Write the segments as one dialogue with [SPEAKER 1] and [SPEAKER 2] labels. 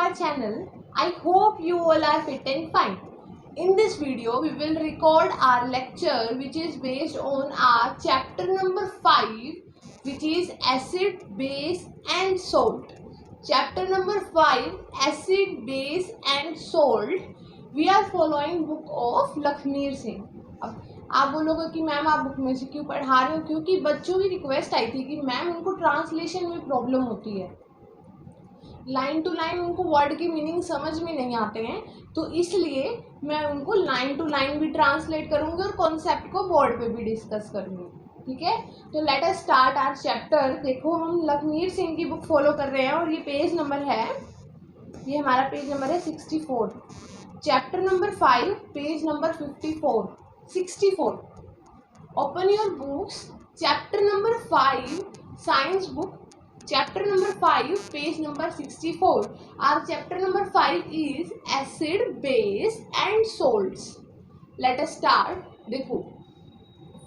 [SPEAKER 1] our channel. I hope you all are fit and fine. In this video, we will record our lecture which is based on our chapter number 5, which is acid, base and salt. Chapter number 5, acid, base and salt. We are following book of Lakhmir Singh. अब आप बोलोगे कि ma'am आप book में से क्यों पढ़ा रहे हो, क्योंकि बच्चों की रिक्वेस्ट आई थी कि मैम उनको ट्रांसलेशन में प्रॉब्लम होती है, लाइन टू लाइन उनको वर्ड की मीनिंग समझ में नहीं आते हैं, तो इसलिए मैं उनको लाइन टू लाइन भी ट्रांसलेट करूँगी और कॉन्सेप्ट को बोर्ड पे भी डिस्कस करूँगी. ठीक है, तो let us start our chapter. देखो हम लखमीर सिंह की बुक फॉलो कर रहे हैं और ये पेज नंबर है, ये हमारा पेज नंबर है 64. Chapter number 5 page number 64. Open your books. Chapter number 5 science book. Chapter number 5 page number 64. Our chapter number 5 is acid, base and salts. Let us start. देखो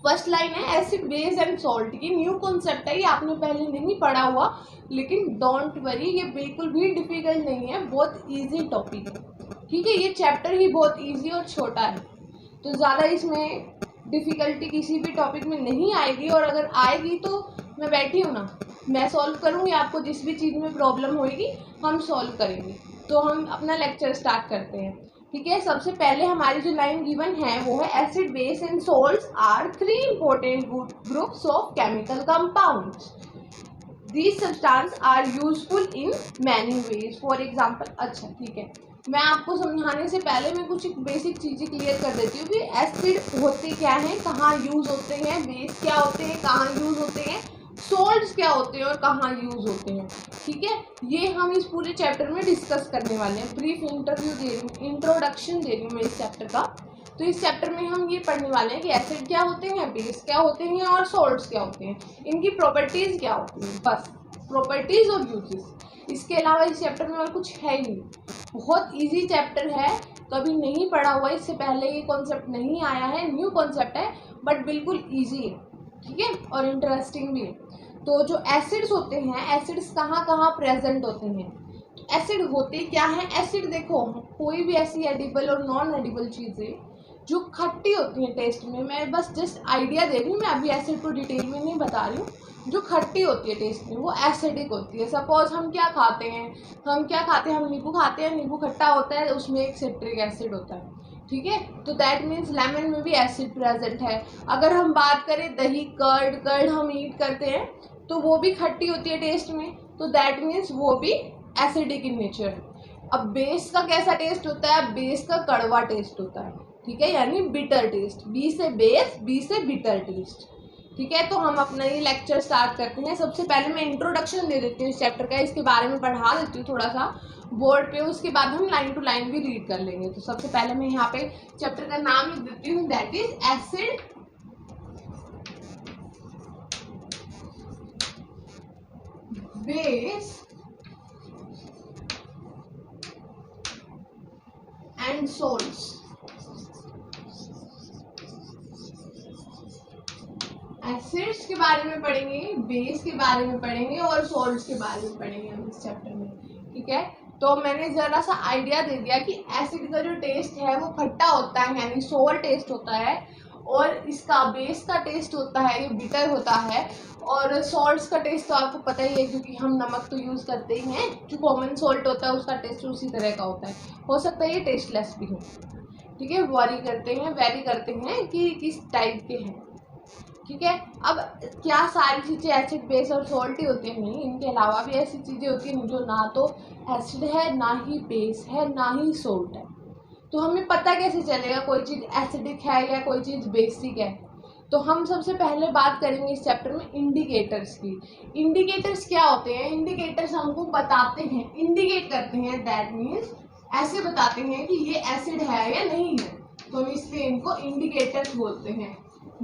[SPEAKER 1] फर्स्ट लाइन है acid, base and salt. ये new concept है, ये आपने पहले नहीं पढ़ा हुआ, लेकिन डोंट वरी, ये बिल्कुल भी डिफिकल्ट नहीं है, बहुत इजी टॉपिक है. ठीक है, ये चैप्टर ही बहुत इजी और छोटा है, तो ज़्यादा इसमें डिफ़िकल्टी किसी भी टॉपिक में नहीं आएगी. और अगर आएगी तो मैं बैठी हूँ ना, मैं सॉल्व करूँगी. आपको जिस भी चीज़ में प्रॉब्लम होएगी हम सॉल्व करेंगे. तो हम अपना लेक्चर स्टार्ट करते हैं. ठीक है, सबसे पहले हमारी जो लाइन गिवन है वो है acid, base and salts are 3 important groups of chemical compounds. These substance are useful in many ways. For example, अच्छा ठीक है, मैं आपको समझाने से पहले मैं कुछ बेसिक चीज़ें क्लियर कर देती हूँ कि एसिड होते क्या हैं, कहाँ यूज़ होते हैं, बेस क्या होते हैं, कहाँ यूज़ होते हैं, सॉल्ट्स क्या होते हैं और कहाँ यूज़ होते हैं. ठीक है, ये हम इस पूरे चैप्टर में डिस्कस करने वाले हैं. ब्रीफ इंट्रोडक्शन दे रही हूँ मैं इस चैप्टर का. तो इस चैप्टर में हम ये पढ़ने वाले हैं कि एसिड क्या होते हैं, बेस क्या होते हैं और सॉल्ट्स क्या होते हैं, इनकी प्रॉपर्टीज़ क्या होती हैं. बस प्रॉपर्टीज़ और यूजेस, इसके अलावा इस चैप्टर में और कुछ है ही नहीं. बहुत इजी चैप्टर है, कभी नहीं पढ़ा हुआ, इससे पहले ये कॉन्सेप्ट नहीं आया है, न्यू कॉन्सेप्ट है, बट बिल्कुल ईजी है. ठीक है, और इंटरेस्टिंग भी है. तो जो एसिड्स होते हैं, एसिड्स कहाँ कहाँ प्रेजेंट होते हैं. तो एसिड होते क्या हैं. एसिड देखो, कोई भी ऐसी एडिबल और नॉन एडिबल चीज़ें जो खट्टी होती हैं टेस्ट में, मैं बस जस्ट आइडिया दे रही हूँ, मैं अभी एसिड को डिटेल में नहीं बता रही हूँ, जो खट्टी होती है टेस्ट में वो एसिडिक होती है. सपोज हम क्या खाते हैं, हम नींबू खाते हैं, नींबू खट्टा होता है, उसमें एक सिट्रिक एसिड होता है. ठीक है, तो दैट मीन्स लेमन में भी एसिड प्रेजेंट है. अगर हम बात करें दही, कर्ड हम ईट करते हैं तो वो भी खट्टी होती है टेस्ट में, तो दैट मीन्स वो भी एसिडिक इन नेचर है. अब बेस का कैसा टेस्ट होता है, बेस का कड़वा टेस्ट होता है. ठीक है, यानी बिटर टेस्ट. बी से बेस, बी से बिटर टेस्ट. ठीक है, तो हम अपना ये लेक्चर स्टार्ट करते हैं. सबसे पहले मैं इंट्रोडक्शन दे देती हूँ इस चैप्टर का, इसके बारे में पढ़ा देती हूँ थोड़ा सा बोर्ड पे, उसके बाद हम लाइन टू लाइन भी रीड कर लेंगे. तो सबसे पहले मैं यहाँ पे चैप्टर का नाम लिख देती हूँ, that is acid, base and salts. Acids के बारे में पढ़ेंगे, बेस के बारे में पढ़ेंगे और सॉल्ट्स के बारे में पढ़ेंगे हम इस चैप्टर में. ठीक है, तो मैंने ज़रा सा आइडिया दे दिया कि एसिड का जो टेस्ट है वो खट्टा होता है, यानी सोर टेस्ट होता है, और इसका बेस का टेस्ट होता है, ये बिटर होता है, और सॉल्ट्स का टेस्ट तो आपको पता ही है, क्योंकि हम नमक तो यूज़ करते ही हैं. जो कॉमन सॉल्ट होता है उसका टेस्ट उसी तरह का होता है, हो सकता है ये टेस्टलेस भी हो. ठीक है, वेरी करते हैं कि किस टाइप के हैं. ठीक है, अब क्या सारी चीज़ें एसिड, बेस और सॉल्ट ही होती हैं? नहीं, इनके अलावा भी ऐसी चीज़ें होती हैं जो ना तो एसिड है, ना ही बेस है, ना ही सॉल्ट है. तो हमें पता कैसे चलेगा कोई चीज़ एसिडिक है या कोई चीज़ बेसिक है? तो हम सबसे पहले बात करेंगे इस चैप्टर में इंडिकेटर्स की. इंडिकेटर्स क्या होते हैं? इंडिकेटर्स हमको बताते हैं, इंडिकेट करते हैं, दैट मीन्स ऐसे बताते हैं कि ये एसिड है या नहीं है, तो हम इसलिए इनको इंडिकेटर्स बोलते हैं.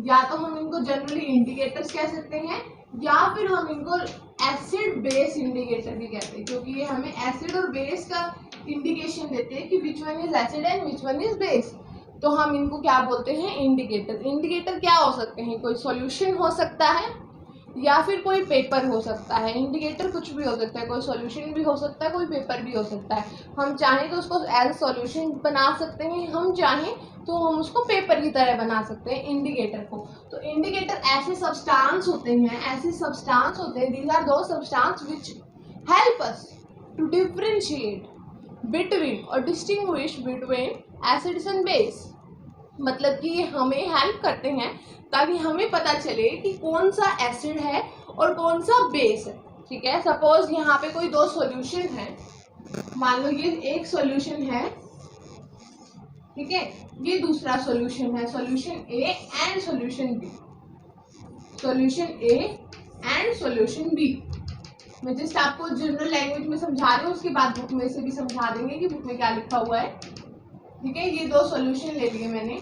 [SPEAKER 1] या तो हम इनको जनरली इंडिकेटर्स कह सकते हैं, या फिर हम इनको एसिड बेस इंडिकेटर भी कहते हैं, क्योंकि ये हमें एसिड और बेस का इंडिकेशन देते हैं कि which one is acid and which one is base. तो हम इनको क्या बोलते हैं? इंडिकेटर. इंडिकेटर क्या हो सकते हैं? कोई सॉल्यूशन हो सकता है, या फिर कोई पेपर हो सकता है। इंडिकेटर कुछ भी हो सकता है, कोई सॉल्यूशन भी हो सकता है, कोई पेपर भी हो सकता है। हम चाहें तो उसको एज सॉल्यूशन बना सकते हैं, हम चाहें तो हम उसको पेपर की तरह बना सकते हैं इंडिकेटर को। तो इंडिकेटर ऐसे सब्सटेंस होते हैं, दीज आर दो substance which help us to differentiate between or distinguish between acids and base. मतलब कि ये हमें हेल्प करते हैं ताकि हमें पता चले कि कौन सा एसिड है और कौन सा बेस है। ठीक है, सपोज यहाँ पे कोई दो सॉल्यूशन है, मान लो ये एक सॉल्यूशन है, ठीक है, ये दूसरा सॉल्यूशन है, solution A and solution B, solution A and solution B. मैं जस्ट आपको जनरल लैंग्वेज में समझा रही हूँ, उसके बाद बुक में से भी समझा देंगे कि बुक में क्या लिखा हुआ है। ठीक है, ये दो सॉल्यूशन ले लिए मैंने,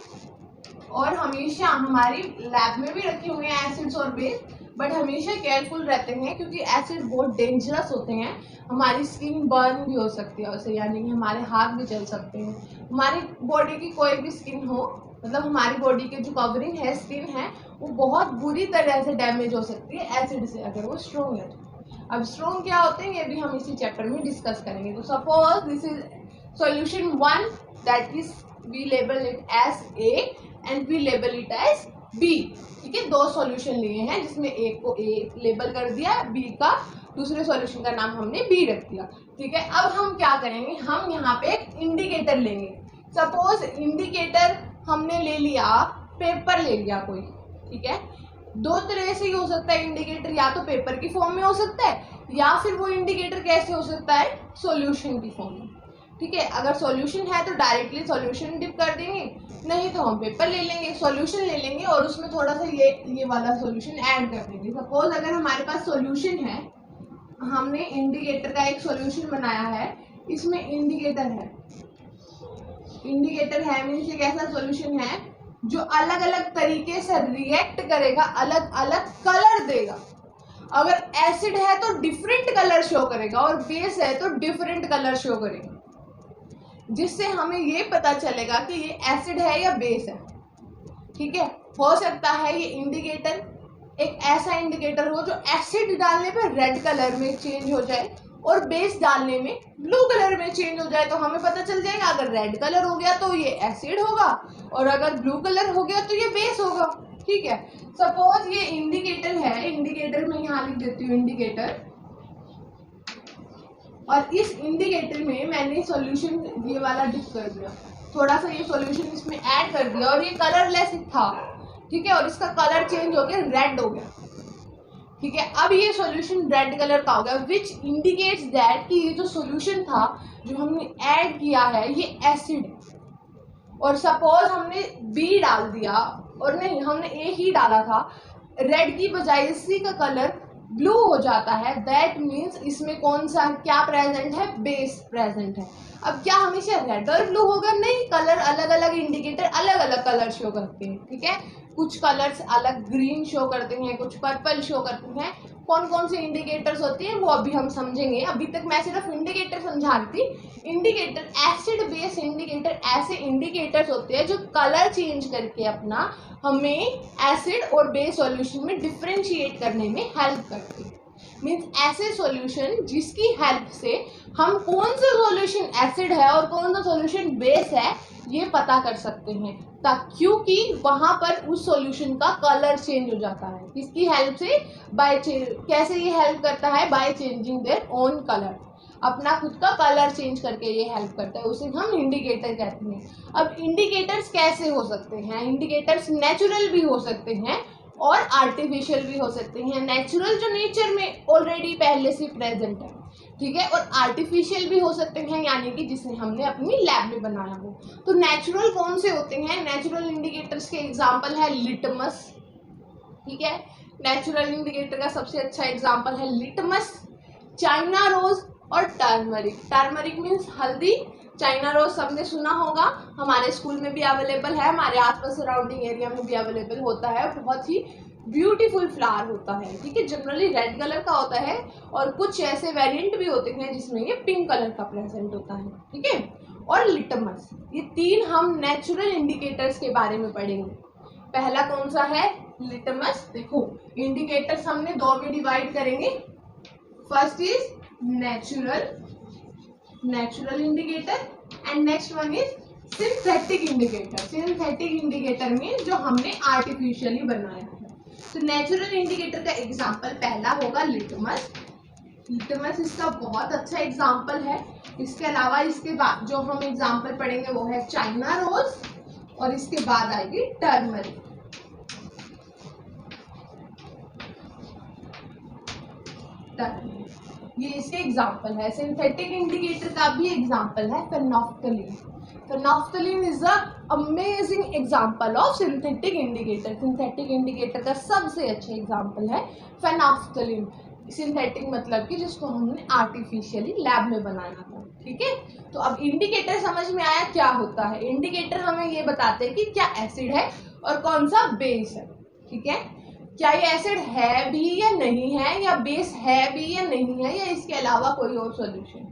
[SPEAKER 1] और हमेशा हमारी लैब में भी रखे हुए हैं एसिड्स और बेस, बट हमेशा केयरफुल रहते हैं क्योंकि एसिड बहुत डेंजरस होते हैं। हमारी स्किन बर्न भी हो सकती है उससे, यानी कि हमारे हाथ भी जल सकते हैं। हमारी बॉडी की कोई भी स्किन हो, मतलब हमारी बॉडी के जो कवरिंग है, स्किन है, वो बहुत बुरी तरह से डैमेज हो सकती है एसिड से, अगर वो स्ट्रॉन्ग है। अब स्ट्रॉन्ग क्या होते हैं ये भी हम इसी चैप्टर में डिस्कस करेंगे। तो suppose this is solution 1, that is we label it as A and we label it as B. ठीक है, दो सॉल्यूशन लिए हैं जिसमें एक को ए लेबल कर दिया, बी का दूसरे सॉल्यूशन का नाम हमने बी रख दिया। ठीक है, अब हम क्या करेंगे, हम यहाँ पे एक इंडिकेटर लेंगे। सपोज इंडिकेटर हमने ले लिया, पेपर ले लिया कोई। ठीक है, दो तरह से ही हो सकता है इंडिकेटर, या तो पेपर की फॉर्म में हो सकता है, या फिर वो इंडिकेटर कैसे हो सकता है, सॉल्यूशन की फॉर्म में। ठीक है, अगर सॉल्यूशन है तो डायरेक्टली सॉल्यूशन डिप कर देंगे, नहीं तो हम पेपर ले लेंगे, सॉल्यूशन ले लेंगे और उसमें थोड़ा सा ये वाला सॉल्यूशन ऐड कर देंगे। सपोज अगर हमारे पास सॉल्यूशन है, हमने इंडिकेटर का एक सॉल्यूशन बनाया है, इसमें इंडिकेटर है, इंडिकेटर है मीन्स एक ऐसा सॉल्यूशन है जो अलग अलग तरीके से रिएक्ट करेगा, अलग अलग कलर देगा। अगर एसिड है तो डिफरेंट कलर शो करेगा और बेस है तो डिफरेंट कलर शो करेगा, जिससे हमें ये पता चलेगा कि ये एसिड है या बेस है। ठीक है, हो सकता है ये इंडिकेटर एक ऐसा इंडिकेटर हो जो एसिड डालने पर रेड कलर में चेंज हो जाए और बेस डालने में ब्लू कलर में चेंज हो जाए, तो हमें पता चल जाएगा अगर रेड कलर हो गया तो ये एसिड होगा और अगर ब्लू कलर हो गया तो ये बेस होगा। ठीक है, सपोज ये इंडिकेटर है, इंडिकेटर में यहाँ लिख देती हूँ इंडिकेटर, और इस इंडिकेटर में मैंने सॉल्यूशन ये वाला डिप कर दिया, थोड़ा सा ये सॉल्यूशन इसमें ऐड कर दिया और ये कलरलेस था। ठीक है, और इसका कलर चेंज हो गया, रेड हो गया। ठीक है, अब ये सॉल्यूशन रेड कलर का हो गया, विच इंडिकेट्स दैट कि ये जो सॉल्यूशन था जो हमने ऐड किया है ये एसिड है। और सपोज हमने बी डाल दिया, और नहीं हमने ए ही डाला था, रेड की बजाय सी का कलर ब्लू हो जाता है, दैट मीन्स इसमें कौन सा क्या प्रेजेंट है, बेस प्रेजेंट है। अब क्या हमेशा रेड और ब्लू होगा, नहीं, कलर अलग अलग, इंडिकेटर अलग अलग कलर शो करते हैं। ठीक है, कुछ कलर्स अलग ग्रीन शो करते हैं, कुछ पर्पल शो करते हैं। कौन कौन से इंडिकेटर्स होती हैं वो अभी हम समझेंगे, अभी तक मैं सिर्फ इंडिकेटर समझा रही थी। इंडिकेटर, एसिड बेस इंडिकेटर ऐसे इंडिकेटर्स होते हैं जो कलर चेंज करके अपना हमें एसिड और बेस सॉल्यूशन में डिफरेंशिएट करने में हेल्प करते हैं। मीन्स ऐसे सॉल्यूशन जिसकी हेल्प से हम कौन सा सॉल्यूशन एसिड है और कौन सा सॉल्यूशन बेस है ये पता कर सकते हैं, क्योंकि वहां पर उस सॉल्यूशन का कलर चेंज हो जाता है। किसकी हेल्प से, कैसे ये हेल्प करता है, by changing their own colour, अपना खुद का कलर चेंज करके ये हेल्प करता है, उसे हम इंडिकेटर कहते हैं। अब इंडिकेटर्स कैसे हो सकते हैं, इंडिकेटर्स नेचुरल भी हो सकते हैं और आर्टिफिशियल भी हो सकते हैं। नेचुरल जो नेचर में ऑलरेडी पहले से प्रेजेंट है, ठीक है, और आर्टिफिशियल भी हो सकते हैं, यानी कि जिसने हमने अपनी लैब में बनाया हो। तो नेचुरल कौन से होते हैं, नेचुरल इंडिकेटर्स के एग्जांपल है लिटमस। ठीक है, नेचुरल इंडिकेटर का सबसे अच्छा एग्जांपल है लिटमस, चाइना रोज और टर्मरिक। टर्मरिक मीन्स हल्दी, चाइना रोज सबने सुना होगा, हमारे स्कूल में भी अवेलेबल है, हमारे आसपास सराउंडिंग एरिया में भी अवेलेबल होता है, बहुत ही ब्यूटीफुल फ्लावर होता है। ठीक है, जनरली रेड कलर का होता है और कुछ ऐसे वेरिएंट भी होते हैं जिसमें ये पिंक कलर का प्रेजेंट होता है। ठीक है, और लिटमस, ये तीन हम नेचुरल इंडिकेटर्स के बारे में पढ़ेंगे। पहला कौन सा है, लिटमस। देखो इंडिकेटर्स हमने दो में डिवाइड करेंगे। First is natural indicator and next one is synthetic indicator. Synthetic indicator में जो हमने आर्टिफिशियली बनाया है। तो नेचुरल इंडिकेटर का एग्जांपल पहला होगा लिटमस। लिटमस इसका बहुत अच्छा एग्जांपल है। इसके अलावा इसके बाद जो हम एग्जांपल पढ़ेंगे वो है चाइना रोज और इसके बाद आएगी टर्मरिक। ये इसके एग्जांपल है। सिंथेटिक इंडिकेटर का भी एग्जांपल है phenolphthalein. Phenolphthalein is the amazing example of synthetic indicator. Synthetic indicator का सबसे अच्छा एग्जांपल है फेनोफ्थलीन। सिंथेटिक मतलब कि जिसको हमने आर्टिफिशियली लैब में बनाया था। ठीक है, तो अब इंडिकेटर समझ में आया क्या होता है। इंडिकेटर हमें ये बताते हैं कि क्या एसिड है और कौन सा बेस है। ठीक है, क्या ये एसिड है भी या नहीं है, या बेस है भी या नहीं है, या इसके अलावा कोई और सॉल्यूशन।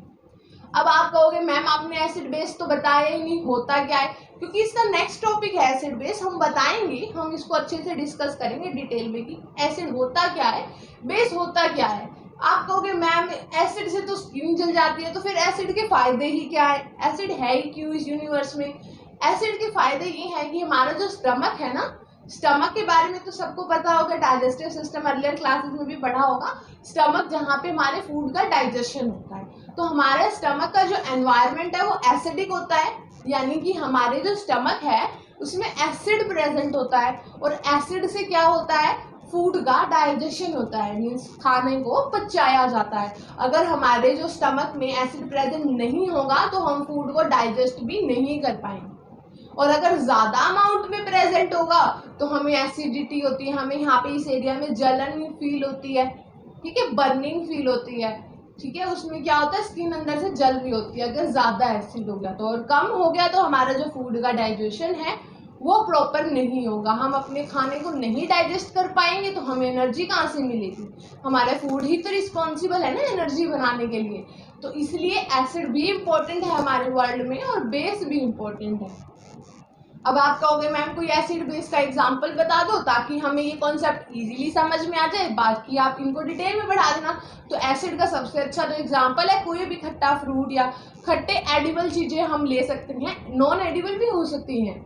[SPEAKER 1] अब आप कहोगे मैम आपने एसिड बेस तो बताया ही नहीं, होता क्या है, क्योंकि इसका नेक्स्ट टॉपिक है एसिड बेस। हम बताएंगे, हम इसको अच्छे से डिस्कस करेंगे डिटेल में कि एसिड होता क्या है, बेस होता क्या है। आप कहोगे मैम एसिड से तो स्किन जल जाती है, तो फिर एसिड के फायदे ही क्या है, एसिड है ही क्यों इस यूनिवर्स में। एसिड के फायदे ये है कि हमारा जो स्टमक है ना, स्टमक के बारे में तो सबको पता होगा, डाइजेस्टिव सिस्टम अर्लियर क्लासेस में भी पढ़ा होगा। स्टमक जहाँ पे हमारे फूड का डाइजेशन होता है, तो हमारे स्टमक का जो एनवायरनमेंट है वो एसिडिक होता है, यानी कि हमारे जो स्टमक है उसमें एसिड प्रेजेंट होता है। और एसिड से क्या होता है, फूड का डाइजेशन होता है, मीन्स खाने को पचाया जाता है। अगर हमारे जो स्टमक में एसिड प्रेजेंट नहीं होगा तो हम फूड को डाइजेस्ट भी नहीं कर पाएंगे। और अगर ज्यादा अमाउंट में प्रेजेंट होगा तो हमें एसिडिटी होती है, हमें यहाँ पे इस एरिया में जलन फील होती है। ठीक है, बर्निंग फील होती है। ठीक है, उसमें क्या होता है, स्किन अंदर से जल रही होती है अगर ज्यादा एसिड हो गया तो। और कम हो गया तो हमारा जो फूड का डाइजेशन है वो प्रॉपर नहीं होगा, हम अपने खाने को नहीं डाइजेस्ट कर पाएंगे, तो हमें एनर्जी कहाँ से मिलेगी। हमारा फूड ही तो रिस्पॉन्सिबल है ना एनर्जी बनाने के लिए। तो इसलिए एसिड भी इम्पोर्टेंट है हमारे वर्ल्ड में और बेस भी इम्पोर्टेंट है। अब आप कहोगे मैम कोई एसिड बेस का एग्जांपल बता दो ताकि हमें ये कॉन्सेप्ट इजीली समझ में आ जाए, बाकी आप इनको डिटेल में बढ़ा देना। तो एसिड का सबसे अच्छा जो एग्जांपल है, कोई भी खट्टा फ्रूट या खट्टे एडिबल चीजें हम ले सकते हैं, नॉन एडिबल भी हो सकती हैं।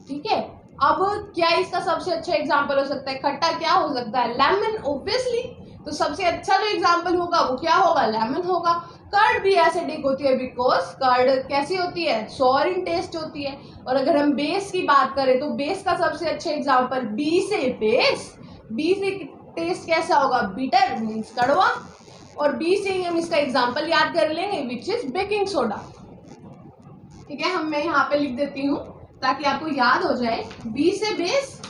[SPEAKER 1] ठीक है, अब क्या इसका सबसे अच्छा एग्जाम्पल हो सकता है, खट्टा क्या हो सकता है, लेमन ऑब्वियसली। तो सबसे अच्छा जो एग्जाम्पल होगा वो क्या होगा, लेमन होगा। कर्ड भी एसिडिक होती है बिकॉज कर्ड कैसी होती है, सॉर इन टेस्ट होती है। और अगर हम बेस की बात करें तो बेस का सबसे अच्छा एग्जाम्पल बी से बेस, बी से टेस्ट कैसा होगा, बिटर मीन्स कड़वा। और बी से ही हम इसका एग्जाम्पल याद कर लेंगे विच इज बेकिंग सोडा। ठीक है, मैं यहाँ पे लिख देती हूँ ताकि आपको याद हो जाए, बी से बेस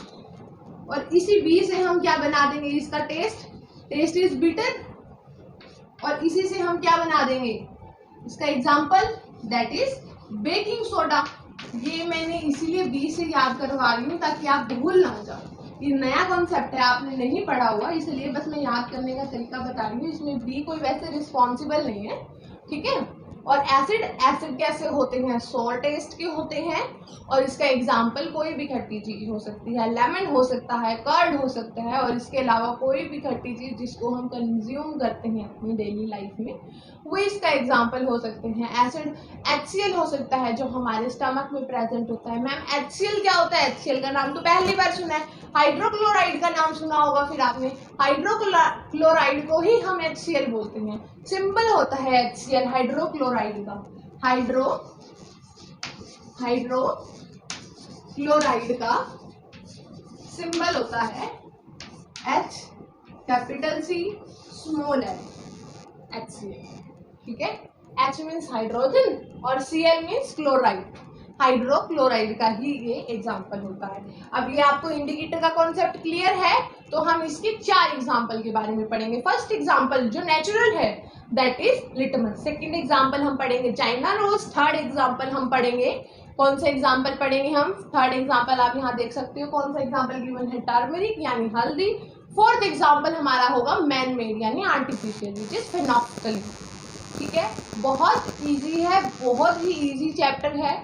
[SPEAKER 1] और इसी बी से हम क्या बना देंगे, इसका टेस्ट इज बिटर। और इसी से हम क्या बना देंगे, इसका example that is baking soda. ये मैंने इसीलिए बी से याद करवा रही हूँ ताकि आप भूल ना जाओ। ये नया कॉन्सेप्ट है, आपने नहीं पढ़ा हुआ, इसलिए बस मैं याद करने का तरीका बता रही हूँ। इसमें बी कोई वैसे रिस्पॉन्सिबल नहीं है। ठीक है, और एसिड कैसे होते हैं, सोर टेस्ट के होते हैं। और इसका एग्जाम्पल कोई भी खट्टी चीज हो सकती है, लेमन हो सकता है, कर्ड हो सकता है, और इसके अलावा कोई भी खट्टी चीज जिसको हम कंज्यूम करते हैं अपनी डेली लाइफ में, वो इसका एग्जाम्पल हो सकते हैं। एसिड HCl हो सकता है जो हमारे स्टमक में प्रेजेंट होता है। मैम HCl क्या होता है, HCl का नाम तो पहली बार सुना है, हाइड्रोक्लोराइड का नाम सुना होगा फिर आपने। हाइड्रोक्लोराइड को ही हम HCl बोलते हैं, सिंबल होता है HCl हाइड्रोक्लोराइड का। हाइड्रोक्लोराइड का सिंबल होता है H capital C small h, HCl। ठीक है, H मीन्स हाइड्रोजन और Cl मीन्स क्लोराइड, हाइड्रोक्लोराइड का ही ये एग्जाम्पल होता है। अब ये आपको इंडिकेटर का कॉन्सेप्ट क्लियर है, तो हम इसके 4 एग्जाम्पल के बारे में पढ़ेंगे। फर्स्ट एग्जाम्पल जो नेचुरल है that is litmus. Second example हम पढ़ेंगे चाइना रोज। थर्ड एग्जाम्पल हम पढ़ेंगे, कौन सा एग्जाम्पल पढ़ेंगे हम, थर्ड एग्जाम्पल आप यहाँ देख सकते हो कौन सा एग्जाम्पल गिवन है, टर्मरिक यानी हल्दी। फोर्थ एग्जाम्पल हमारा होगा मैन मेड यानी आर्टिफिशियल विच इज फेनोफ्थलीन। ठीक है, बहुत इजी है, बहुत ही इजी चैप्टर है।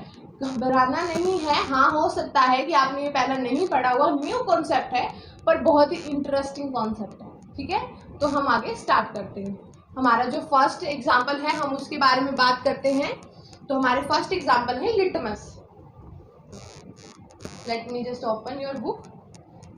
[SPEAKER 1] घबराना नहीं है। हाँ, हो सकता है कि आपने ये पहले नहीं पढ़ा हुआ, न्यू कॉन्सेप्ट है, पर बहुत ही इंटरेस्टिंग कॉन्सेप्ट है। ठीक है, तो हम आगे स्टार्ट करते हैं। हमारा जो फर्स्ट एग्जाम्पल है हम उसके बारे में बात करते हैं। तो हमारे फर्स्ट एग्जाम्पल है litmus. Let me just open your book.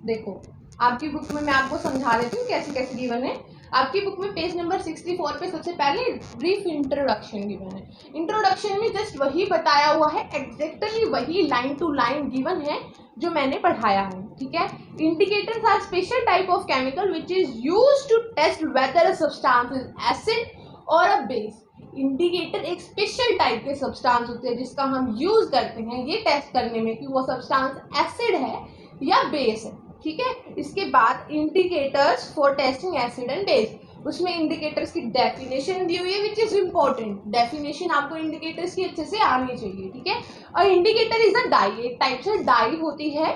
[SPEAKER 1] देखो, आपकी बुक में मैं आपको समझा देती हूँ कैसे कैसे गिवन है। आपकी बुक में पेज नंबर 64 पे सबसे पहले ब्रीफ इंट्रोडक्शन गिवन है। इंट्रोडक्शन में जस्ट वही बताया हुआ है, एग्जैक्टली वही लाइन टू लाइन गिवन है जो मैंने पढ़ाया है। ठीक है, indicators are special type of chemical which is used to test whether a substance is acid or a base. Indicator एक स्पेशल टाइप के सब्सटेंस होते हैं जिसका हम यूज करते हैं ये टेस्ट करने में कि वो सब्सटेंस एसिड है या बेस है। ठीक है, इसके बाद indicators for testing acid and base, उसमें इंडिकेटर्स की डेफिनेशन दी हुई है विच इज इम्पोर्टेंट। डेफिनेशन आपको इंडिकेटर्स की अच्छे से आनी चाहिए। ठीक है, और इंडिकेटर इज अ डाई, एक टाइप से डाई होती है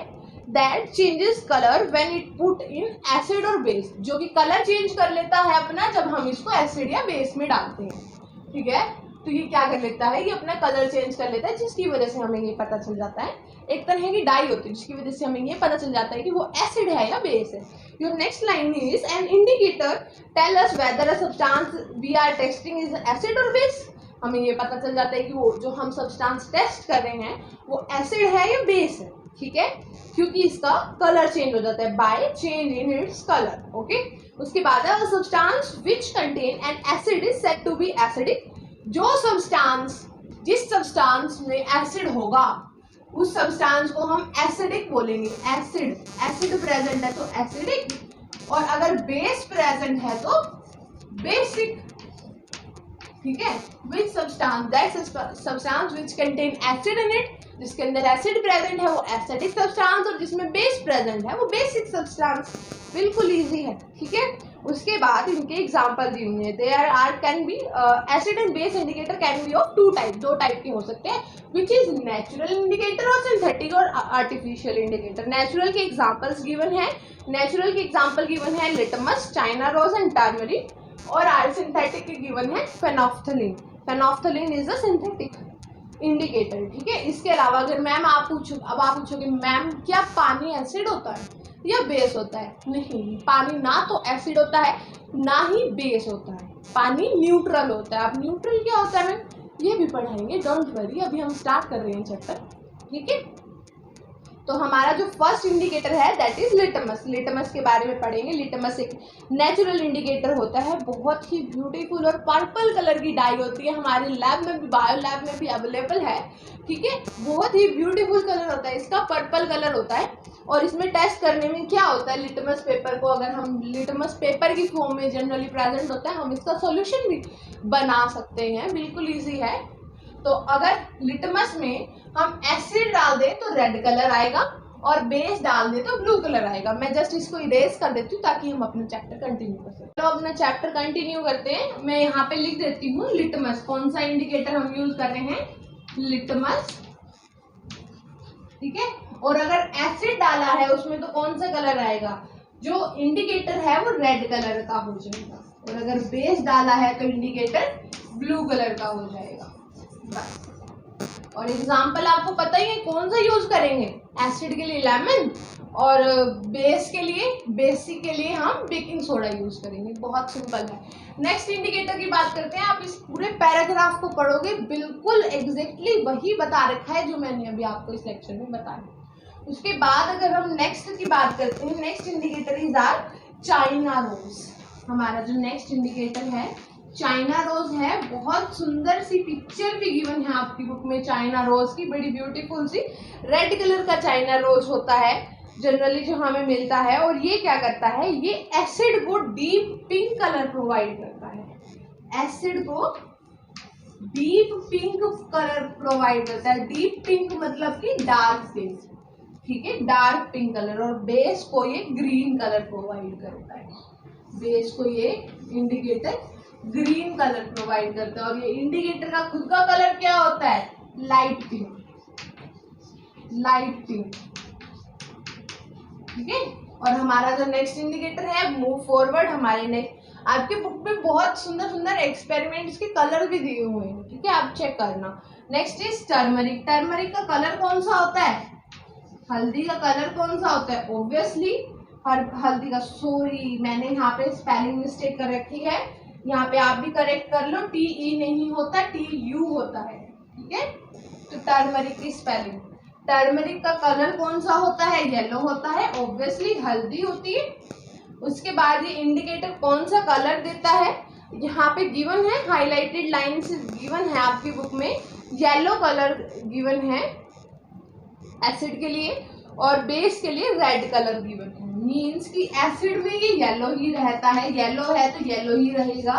[SPEAKER 1] that changes colour when it put in acid or base, जो कि कलर चेंज कर लेता है अपना जब हम इसको एसिड या बेस में डालते हैं। ठीक है, तो ये क्या कर लेता है, ये अपना कलर चेंज कर लेता है जिसकी वजह से हमें ये पता चल जाता है। एक तरह की डाई होती है जिसकी वजह से हमें ये पता चल जाता है कि वो एसिड है या बेस है। Your next line is an indicator tell us whether a substance we are testing is acid or base. हमें ये पता चल जाता है कि वो जो हम सब्सटेंस टेस्ट कर रहे हैं वो एसिड है या बेस है। ठीक है, क्योंकि इसका कलर चेंज हो जाता है by change in its colour. Okay, उसके बाद है substance which contain an acid is said to be acidic. जो सब्सटेंस, जिस सब्सटेंस में एसिड होगा उस सब्सटेंस को हम एसिडिक बोलेंगे। एसिड, एसिड प्रेजेंट है तो एसिडिक, और अगर बेस प्रेजेंट है तो बेसिक। ठीक है, which substance, that substance which contain acid in it, जिसके अंदर एसिड प्रेजेंट है वो एसिडिक सब्सटेंस, और जिसमें बेस प्रेजेंट है वो बेसिक सब्सटेंस। बिल्कुल इजी है। ठीक है, उसके बाद इनके एग्जांपल दिए हुए हैं। There are can be acid and base indicator can be of two type, दो टाइप के हो सकते हैं, विच इज नेचुरल इंडिकेटर और सिंथेटिक और आर्टिफिशियल इंडिकेटर। नेचुरल के एग्जांपल्स गिवन है, नेचुरल के एग्जांपल गिवन है litmus, China rose and turmeric, और सिंथेटिक के गिवन है phenolphthalein. Phenolphthalein is a synthetic indicator. ठीक है, इसके अलावा अगर मैम आप पूछोगे मैम क्या पानी एसिड होता है या बेस होता है? नहीं, पानी ना तो एसिड होता है ना ही बेस होता है, पानी न्यूट्रल होता है। अब न्यूट्रल क्या होता है ये भी पढ़ाएंगे, डोंट वरी, अभी हम स्टार्ट कर रहे हैं चैप्टर। ठीक है, तो हमारा जो फर्स्ट इंडिकेटर है दैट इज लिटमस। लिटमस के बारे में पढ़ेंगे। लिटमस एक नेचुरल इंडिकेटर होता है, बहुत ही ब्यूटीफुल और पर्पल कलर की डाई होती है, हमारे लैब में भी, बायो लैब में भी अवेलेबल है। ठीक है, बहुत ही ब्यूटीफुल कलर होता है इसका, पर्पल कलर होता है। और इसमें टेस्ट करने में क्या होता है, लिटमस पेपर को अगर हम लिटमस पेपर की फॉर्म में जनरली प्रेजेंट होता है, हम इसका सॉल्यूशन भी बना सकते हैं, बिल्कुल ईजी है। तो अगर लिटमस में हम एसिड डाल दें तो रेड कलर आएगा और बेस डाल दें तो ब्लू कलर आएगा। मैं जस्ट इसको इरेज कर देती हूँ ताकि हम अपना चैप्टर कंटिन्यू कर सकें। तो अपना चैप्टर कंटिन्यू करते हैं। मैं यहाँ पे लिख देती हूँ लिटमस, कौन सा इंडिकेटर हम यूज कर रहे हैं, लिटमस। ठीक है, और अगर एसिड डाला है उसमें तो कौन सा कलर आएगा, जो इंडिकेटर है वो रेड कलर का हो जाएगा, और अगर बेस डाला है तो इंडिकेटर ब्लू कलर का हो जाएगा। और एग्जाम्पल आपको पता ही है कौन सा यूज करेंगे, एसिड के लिए लेमन और बेस के लिए, बेसिक के लिए हम बेकिंग सोडा यूज करेंगे। बहुत सिंपल है। नेक्स्ट इंडिकेटर की बात करते हैं। आप इस पूरे पैराग्राफ को पढ़ोगे, बिल्कुल एग्जैक्टली वही बता रखा है जो मैंने अभी आपको इस लेक्चर में बताया। उसके बाद अगर हम नेक्स्ट की बात करते हैं, next indicator is our China rose. हमारा जो नेक्स्ट इंडिकेटर है चाइना रोज है, बहुत सुंदर सी पिक्चर भी गिवन है आपकी बुक में चाइना रोज की, बड़ी ब्यूटीफुल सी। रेड कलर का चाइना रोज होता है जनरली जो हमें मिलता है, और ये क्या करता है, ये एसिड को डीप पिंक कलर प्रोवाइड करता है। एसिड को डीप पिंक कलर प्रोवाइड करता है। डीप पिंक मतलब कि डार्क पिंक। ठीक है, डार्क पिंक कलर, और बेस को ये ग्रीन कलर प्रोवाइड करता है। बेस को ये इंडिकेटर ग्रीन कलर प्रोवाइड करता है, और ये इंडिकेटर का खुद का कलर क्या होता है, लाइट पिंक। Light pink. ठीक है, और हमारा जो नेक्स्ट इंडिकेटर है, मूव फॉरवर्ड, हमारे नेक्स्ट आपके बुक में बहुत सुंदर सुंदर एक्सपेरिमेंट्स के कलर भी दिए हुए हैं, ठीक है, आप चेक करना। Next is turmeric. टर्मरिक का कलर कौन सा होता है? हल्दी का कलर कौन सा होता है? ऑब्वियसली हल्दी का, सॉरी मैंने यहाँ पे स्पेलिंग मिस्टेक कर रखी है, यहाँ पे आप भी करेक्ट कर लो, TE नहीं होता, TU होता है, ठीक है। तो टर्मरिक की स्पेलिंग, टर्मरिक का कलर कौन सा होता है? येलो होता है, ऑब्वियसली हल्दी होती है। उसके बाद ये इंडिकेटर कौन सा कलर देता है? यहाँ पे गिवन है, हाईलाइटेड लाइन से गिवन है आपकी बुक में, येलो कलर गिवन है एसिड के लिए, और बेस के लिए रेड कलर गिवन है। मीन्स कि एसिड में ये येलो ही रहता है, येलो है तो येलो ही रहेगा,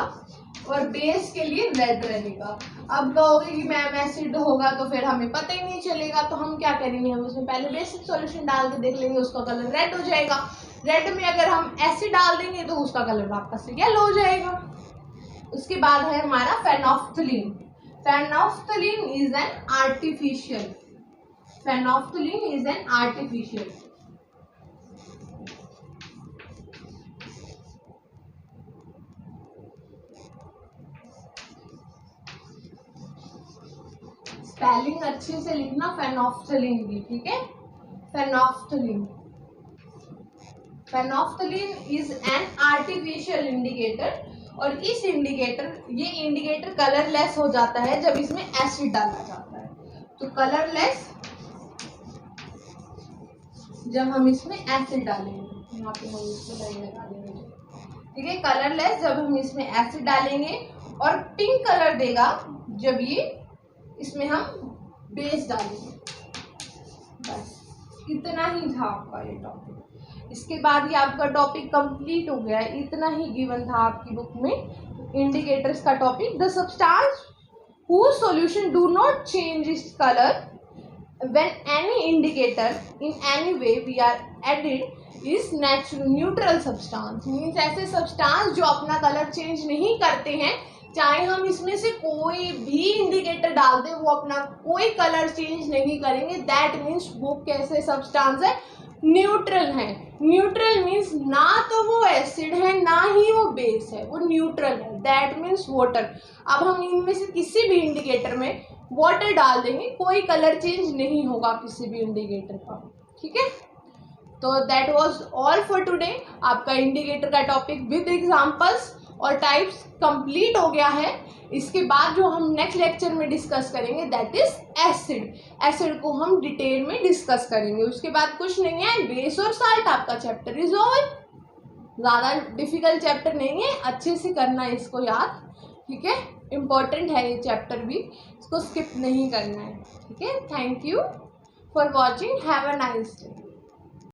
[SPEAKER 1] और बेस के लिए रेड रहेगा। अब कहोगे कि मैम एसिड होगा तो फिर हमें पता ही नहीं चलेगा, तो हम क्या करेंगे, हम उसमें पहले बेसिक सॉल्यूशन डाल के देख लेंगे, उसका कलर रेड हो जाएगा। रेड में अगर हम एसिड डाल देंगे तो उसका कलर वापस से येलो हो जाएगा। उसके बाद है हमारा phenolphthalein. Phenolphthalein is an artificial, phenolphthalein is an artificial. Spelling अच्छे से लिखना फेनोफ्थलीन की, ठीक है। Phenolphthalein, phenolphthalein is an artificial indicator, और इस ये इंडिकेटर कलरलेस हो जाता है जब इसमें एसिड डाला जाता है। तो कलरलेस जब हम इसमें एसिड डालेंगे, यहाँ पे हम इसमें लाइन लगा देंगे, ठीक है। कलरलेस जब हम इसमें एसिड डालेंगे, और पिंक कलर देगा जब ये इसमें हम बेस डालेंगे। बस इतना ही था आपका ये टॉपिक। इसके बाद ये आपका टॉपिक कंप्लीट हो गया है, इतना ही गिवन था आपकी बुक में इंडिकेटर्स का topic. The substance whose solution do not change its color when any indicator in any way we are added is natural neutral substance, means ऐसे सब्सटेंस जो अपना कलर चेंज नहीं करते हैं, चाहे हम इसमें से कोई भी इंडिकेटर डाल दें वो अपना कोई कलर चेंज नहीं करेंगे। दैट मीन्स वो कैसे सब्सटेंस है? न्यूट्रल है। न्यूट्रल मीन्स ना तो वो एसिड है ना ही वो बेस है, वो न्यूट्रल है। That means water. अब हम इनमें से किसी भी इंडिकेटर में वाटर डाल देंगे, कोई कलर चेंज नहीं होगा किसी भी इंडिकेटर का, ठीक है। तो that was all for today. आपका इंडिकेटर का टॉपिक विद एग्जांपल्स और टाइप्स कंप्लीट हो गया है। इसके बाद जो हम नेक्स्ट लेक्चर में डिस्कस करेंगे दैट इज एसिड। एसिड को हम डिटेल में डिस्कस करेंगे। उसके बाद कुछ नहीं है, बेस और साल्ट आपका चैप्टर इज ओवर। ज़्यादा डिफिकल्ट चैप्टर नहीं है, अच्छे से करना है इसको याद, ठीक है। इम्पोर्टेंट है ये चैप्टर भी, इसको स्किप नहीं करना है, ठीक है। Thank you for watching, have a nice day.